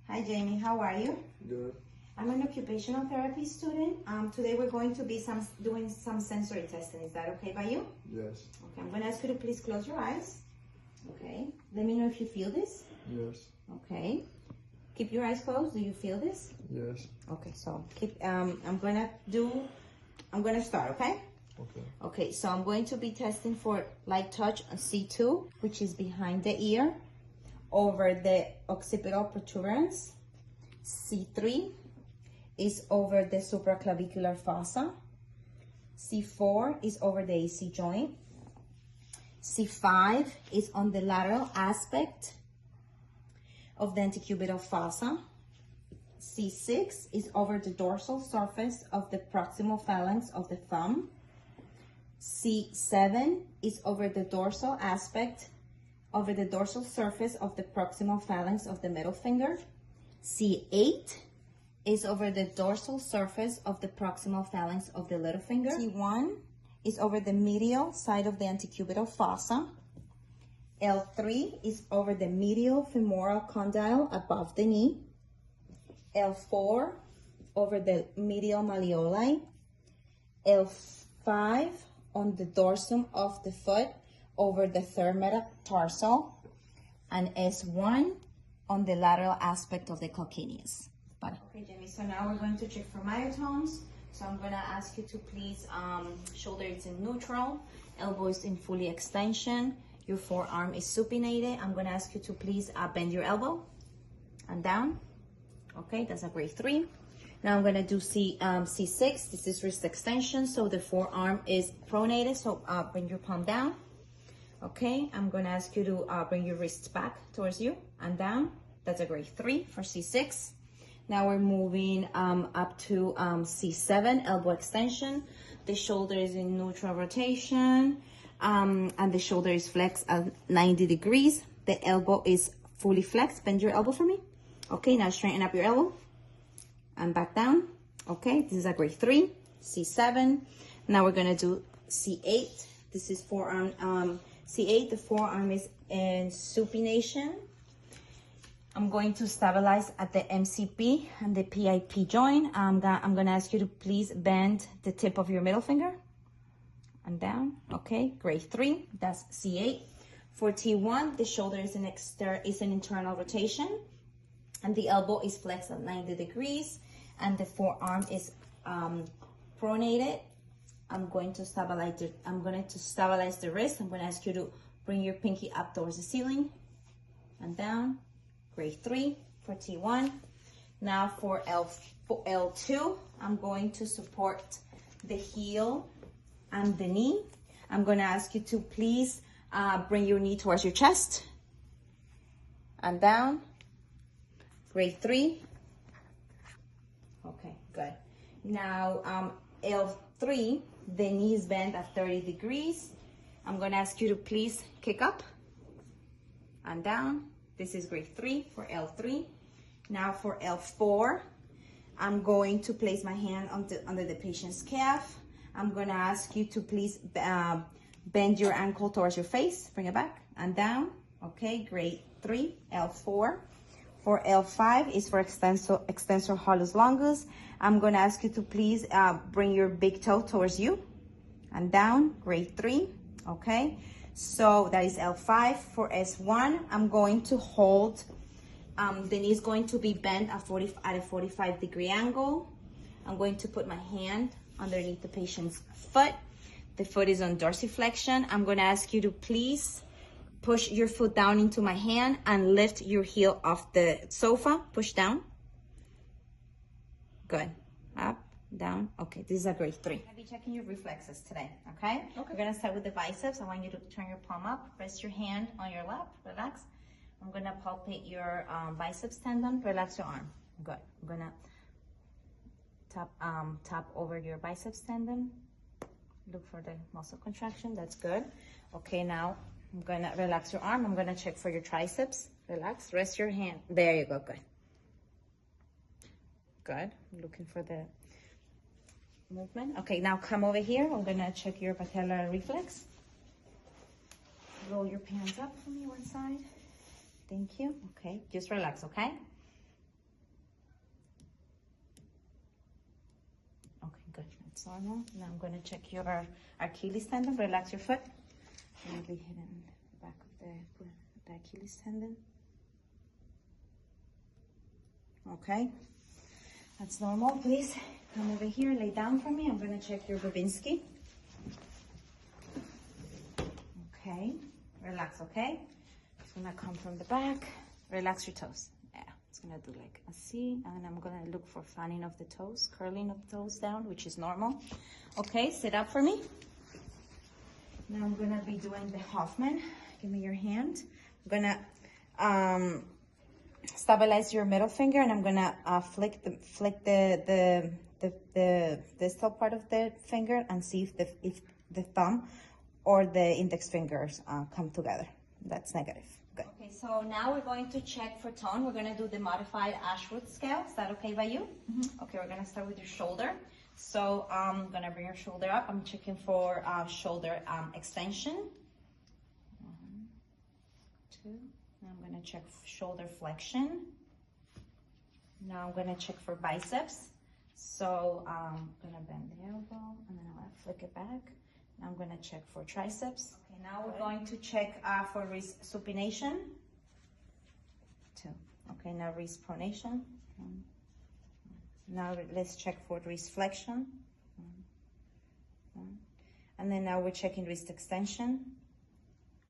Hi Jamie, how are you? Good. I'm an occupational therapy student. Today we're going to be doing some sensory testing. Is that okay by you? Yes. Okay, I'm going to ask you to please close your eyes. Okay, let me know if you feel this. Yes. Okay, keep your eyes closed. Do you feel this? Yes. Okay, so keep, I'm going to start, okay? Okay. Okay, so I'm going to be testing for light touch on C2, which is behind the ear, over the occipital protuberance. C3 is over the supraclavicular fossa. C4 is over the AC joint. C5 is on the lateral aspect of the antecubital fossa. C6 is over the dorsal surface of the proximal phalanx of the thumb. C7 is over the dorsal aspect, over the dorsal surface of the proximal phalanx of the middle finger. C8 is over the dorsal surface of the proximal phalanx of the little finger. C1 is over the medial side of the antecubital fossa. L3 is over the medial femoral condyle above the knee. L4 over the medial malleoli. L5 on the dorsum of the foot over the third metatarsal, and S1 on the lateral aspect of the calcaneus. Okay, Jamie, so now we're going to check for myotones. So I'm going to ask you to please, shoulder is in neutral, elbow is in fully extension, your forearm is supinated. I'm going to ask you to please bend your elbow and down. Okay, that's a grade 3. Now I'm going to do C6. This is wrist extension, so the forearm is pronated, so bring your palm down. Okay, I'm going to ask you to bring your wrists back towards you and down. That's a grade 3 for C6. Now we're moving up to C7, elbow extension. The shoulder is in neutral rotation, and the shoulder is flexed at 90 degrees. The elbow is fully flexed. Bend your elbow for me. Okay, now straighten up your elbow and back down. Okay, this is a grade 3, C7. Now we're gonna do C8. This is forearm, C8, the forearm is in supination. I'm going to stabilize at the MCP and the PIP joint. I'm gonna ask you to please bend the tip of your middle finger and down. Okay, grade 3, that's C8. For T1, the shoulder is an internal rotation, and the elbow is flexed at 90 degrees, and the forearm is pronated. I'm going to stabilize the wrist. I'm going to ask you to bring your pinky up towards the ceiling and down. Grade 3 for T1. Now for L2, I'm going to support the heel and the knee. I'm going to ask you to please bring your knee towards your chest and down. Grade 3. Okay, good. Now L3, the knee is bent at 30 degrees. I'm going to ask you to please kick up and down. This is grade 3 for L3. Now for L4, I'm going to place my hand under the patient's calf. I'm going to ask you to please bend your ankle towards your face. Bring it back and down. Okay, grade 3, L4. For L5 is for extensor hallucis longus. I'm going to ask you to please bring your big toe towards you and down, grade 3, okay? So that is L5. For S1, I'm going to hold, the knee is going to be bent at a 45-degree angle. I'm going to put my hand underneath the patient's foot. The foot is on dorsiflexion. I'm going to ask you to please push your foot down into my hand and lift your heel off the sofa. Push down. Good. Up, down. Okay, this is a grade 3. I'll be checking your reflexes today, okay? We're gonna start with the biceps. I want you to turn your palm up, rest your hand on your lap, relax. I'm gonna palpate your biceps tendon, relax your arm. Good. I'm gonna tap over your biceps tendon. Look for the muscle contraction, that's good. Okay, now I'm gonna relax your arm. I'm gonna check for your triceps. Relax, rest your hand. There you go, good. Good, I'm looking for the movement. Okay, now come over here. I'm gonna check your patellar reflex. Roll your pants up for me one side. Thank you. Okay, just relax, okay? normal. Now I'm gonna check your Achilles tendon. Relax your foot. I'm gonna be hitting the back of the Achilles tendon. Okay, that's normal. Please come over here, lay down for me. I'm gonna check your Babinski. Okay, relax, okay? It's gonna come from the back. Relax your toes. Yeah, it's gonna do like a C, and I'm gonna look for fanning of the toes, curling of the toes down, which is normal. Okay, sit up for me. Now I'm gonna be doing the Hoffman. Give me your hand. I'm gonna stabilize your middle finger, and I'm gonna flick the distal part of the finger and see if the thumb or the index fingers come together. That's negative. Good. Okay, so now we're going to check for tone. We're gonna do the modified Ashworth scale. Is that okay by you? Mm-hmm. Okay, we're gonna start with your shoulder. So I'm gonna bring your shoulder up. I'm checking for shoulder extension. 1, 2. Now I'm gonna check shoulder flexion. Now I'm gonna check for biceps. So I'm gonna bend the elbow, and then I'm gonna flick it back. Now I'm gonna check for triceps. Okay, now we're going to check for wrist supination. 2. Okay, now wrist pronation. 1. Now let's check for wrist flexion. 1. And then now we're checking wrist extension.